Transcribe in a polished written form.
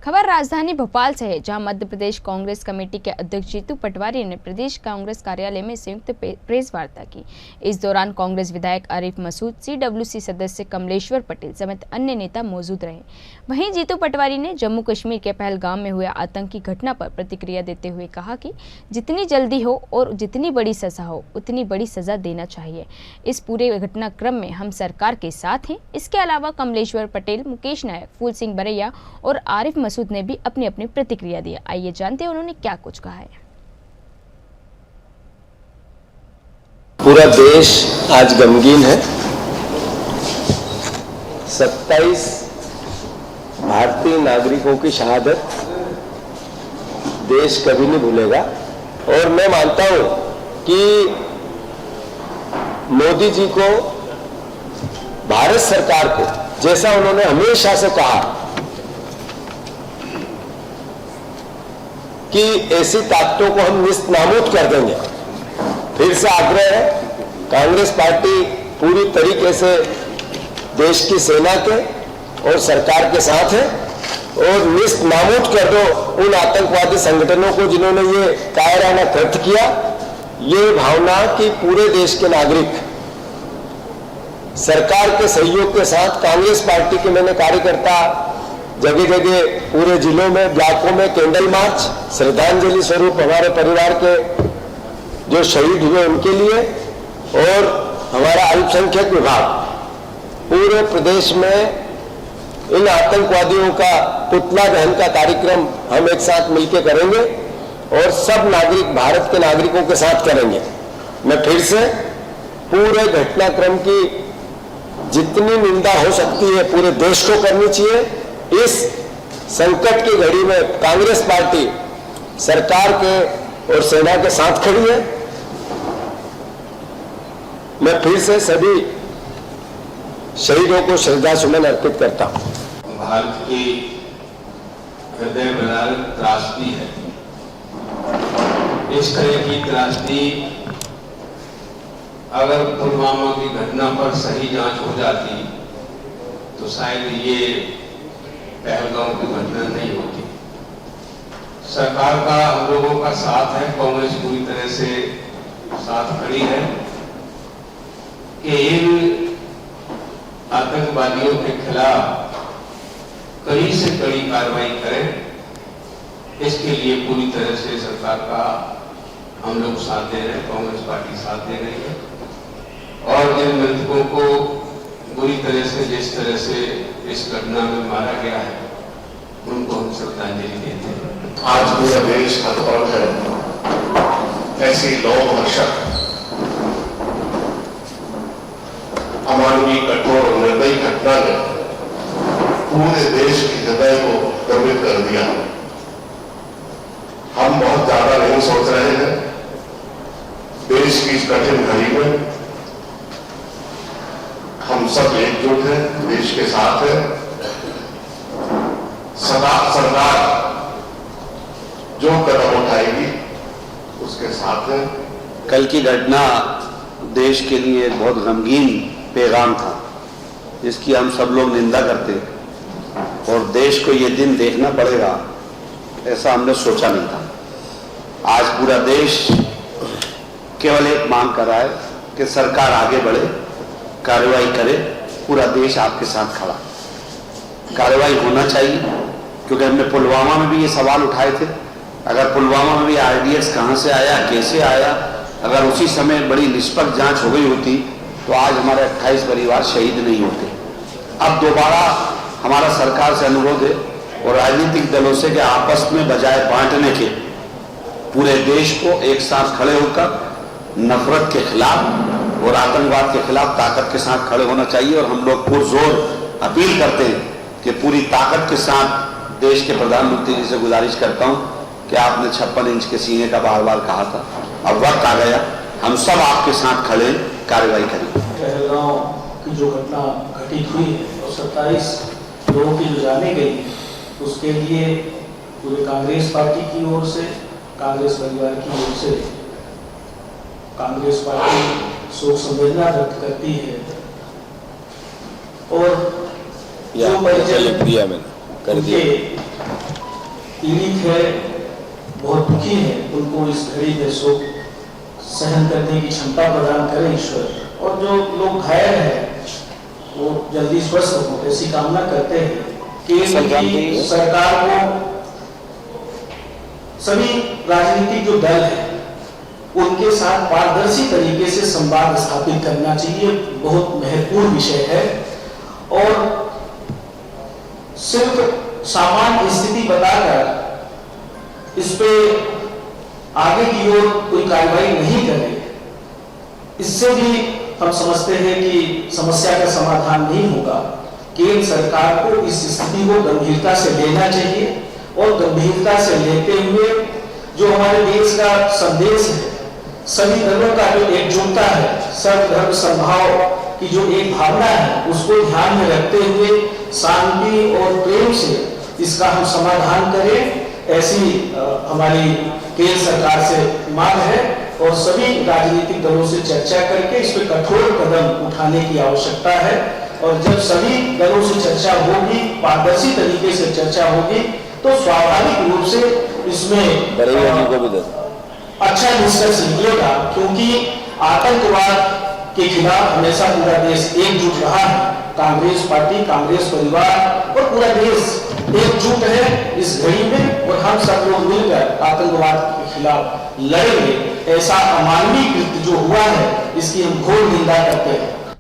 खबर राजधानी भोपाल से है, जहां मध्य प्रदेश कांग्रेस कमेटी के अध्यक्ष जीतू पटवारी ने प्रदेश कांग्रेस कार्यालय में संयुक्त प्रेस वार्ता की। इस दौरान कांग्रेस विधायक आरिफ मसूद, सीडब्ल्यूसी सदस्य कमलेश्वर पटेल समेत अन्य नेता मौजूद रहे। वहीं जीतू पटवारी ने जम्मू कश्मीर के पहलगाम में हुए आतंकी घटना पर प्रतिक्रिया देते हुए कहा कि जितनी जल्दी हो और जितनी बड़ी सजा हो उतनी बड़ी सजा देना चाहिए। इस पूरे घटनाक्रम में हम सरकार के साथ हैं। इसके अलावा कमलेश्वर पटेल, मुकेश नायक, फूल सिंह बरैया और आरिफ मसूद ने भी अपनी अपनी प्रतिक्रिया दी। आइए जानते हैं उन्होंने क्या कुछ कहा है। पूरा देश आज गमगीन है। 27 भारतीय नागरिकों की शहादत देश कभी नहीं भूलेगा। और मैं मानता हूं कि मोदी जी को, भारत सरकार को, जैसा उन्होंने हमेशा से कहा कि ऐसी ताकतों को हम निस्तनाबूद कर देंगे, फिर से आग्रह है, कांग्रेस पार्टी पूरी तरीके से देश की सेना के और सरकार के साथ है और निस्तनाबूद कर दो उन आतंकवादी संगठनों को जिन्होंने ये कायराना कृत्य किया। ये भावना कि पूरे देश के नागरिक सरकार के सहयोग के साथ, कांग्रेस पार्टी के मैंने कार्यकर्ता जगह जगह पूरे जिलों में, ब्लॉकों में कैंडल मार्च, श्रद्धांजलि स्वरूप हमारे परिवार के जो शहीद हुए उनके लिए, और हमारा अल्पसंख्यक विभाग पूरे प्रदेश में इन आतंकवादियों का पुतला दहन का कार्यक्रम हम एक साथ मिलकर करेंगे और सब नागरिक, भारत के नागरिकों के साथ करेंगे। मैं फिर से पूरे घटनाक्रम की जितनी निंदा हो सकती है पूरे देश को करनी चाहिए। इस संकट की घड़ी में कांग्रेस पार्टी सरकार के और सेना के साथ खड़ी है। मैं फिर से सभी शहीदों को श्रद्धा सुमन अर्पित करता हूं। भारत की हृदय विदारक त्रासदी है। इस तरह की त्रासदी अगर पुलवामा की घटना पर सही जांच हो जाती तो शायद ये पहलगाम की घटना नहीं होती। सरकार का, हम लोगों का साथ है, कांग्रेस पूरी तरह से साथ खड़ी है कि इन आतंकवादियों के खिलाफ कड़ी से कड़ी कार्रवाई करें। इसके लिए पूरी तरह से सरकार का हम लोग साथ दे रहे हैं, कांग्रेस पार्टी साथ दे रही है। और जिन मृतकों को बुरी तरह से, जिस तरह से इस घटना में मारा गया है, उनको हम श्रद्धांजलि देते हैं। आज पूरा देश हतप्रभ है। ऐसी लोकभक्षक, अमानवीय, कठोर और निर्दयी घटना ने पूरे देश के हृदय को द्रवित कर दिया। हम बहुत ज्यादा नहीं सोच रहे हैं। देश की इस कठिन घड़ी में हम सब एकजुट हैं, देश के साथ हैं। सरकार जो कदम उठाएगी उसके साथ है। कल की घटना देश के लिए एक बहुत गमगीन पैगाम था, जिसकी हम सब लोग निंदा करते और देश को ये दिन देखना पड़ेगा ऐसा हमने सोचा नहीं था। आज पूरा देश केवल एक मांग कर रहा है कि सरकार आगे बढ़े, कार्रवाई करे। पूरा देश आपके साथ खड़ा, कार्रवाई होना चाहिए, क्योंकि हमने पुलवामा में भी ये सवाल उठाए थे। अगर पुलवामा में भी आईडीएक्स कहां से आया, कैसे आया, अगर उसी समय बड़ी निष्पक्ष जांच हो गई होती तो आज हमारे 28 परिवार शहीद नहीं होते। अब दोबारा हमारा सरकार से अनुरोध है और राजनीतिक दलों से कि आपस में बजाय बांटने के पूरे देश को एक साथ खड़े होकर नफरत के खिलाफ और आतंकवाद के खिलाफ ताकत के साथ खड़े होना चाहिए। और हम लोग पुरजोर अपील करते हैं कि पूरी ताकत के साथ देश के प्रधानमंत्री जी से गुजारिश करता हूं कि आपने 56 इंच के सीने का बार बार कहा था, अब वक्त आ गया, हम सब आपके साथ खड़े कार्रवाई करें। पहलगाम की जो घटना घटित हुई है और 27 लोगों की जो जाने गई, उसके लिए पूरे कांग्रेस पार्टी की ओर से, कांग्रेस परिवार की ओर से कांग्रेस पार्टी शोक संवेदना व्यक्त करती है। और जो परिजन दिया मैंने कर दिया। पीड़ित है, बहुत दुखी है, उनको इस घड़ी में शोक सहन करने की क्षमता प्रदान करे ईश्वर। और जो लोग घायल हैं वो जल्दी स्वस्थ हो, ऐसी कामना करते हैं। केंद्र की सरकार को सभी राजनीतिक जो दल है उनके साथ पारदर्शी तरीके से संवाद स्थापित करना चाहिए, बहुत महत्वपूर्ण विषय है। और सिर्फ सामान्य स्थिति बताकर इस पे आगे की ओर कोई कार्रवाई नहीं करे, इससे भी हम समझते हैं कि समस्या का समाधान नहीं होगा। केंद्र सरकार को इस स्थिति को गंभीरता से लेना चाहिए और गंभीरता से लेते हुए जो हमारे देश का संदेश है, सभी धर्मों का जो एकजुटता है, सर्वधर्म समभाव की जो एक भावना है, उसको ध्यान में रखते हुए शांति और प्रेम से इसका हम समाधान करें, ऐसी हमारी केंद्र सरकार से मांग है। और सभी राजनीतिक दलों से चर्चा करके इस पर कठोर कदम उठाने की आवश्यकता है। और जब सभी दलों से चर्चा होगी, पारदर्शी तरीके से चर्चा होगी, तो स्वाभाविक रूप से इसमें अच्छा निष्कर्ष निकलेगा, क्योंकि आतंकवाद के खिलाफ हमेशा पूरा देश एकजुट रहा है। कांग्रेस पार्टी, कांग्रेस परिवार और पूरा देश एकजुट है इस घड़ी में, और हम सब लोग मिलकर आतंकवाद के खिलाफ लड़ेंगे। ऐसा अमानवीय कृत्य जो हुआ है, इसकी हम घोर निंदा करते हैं।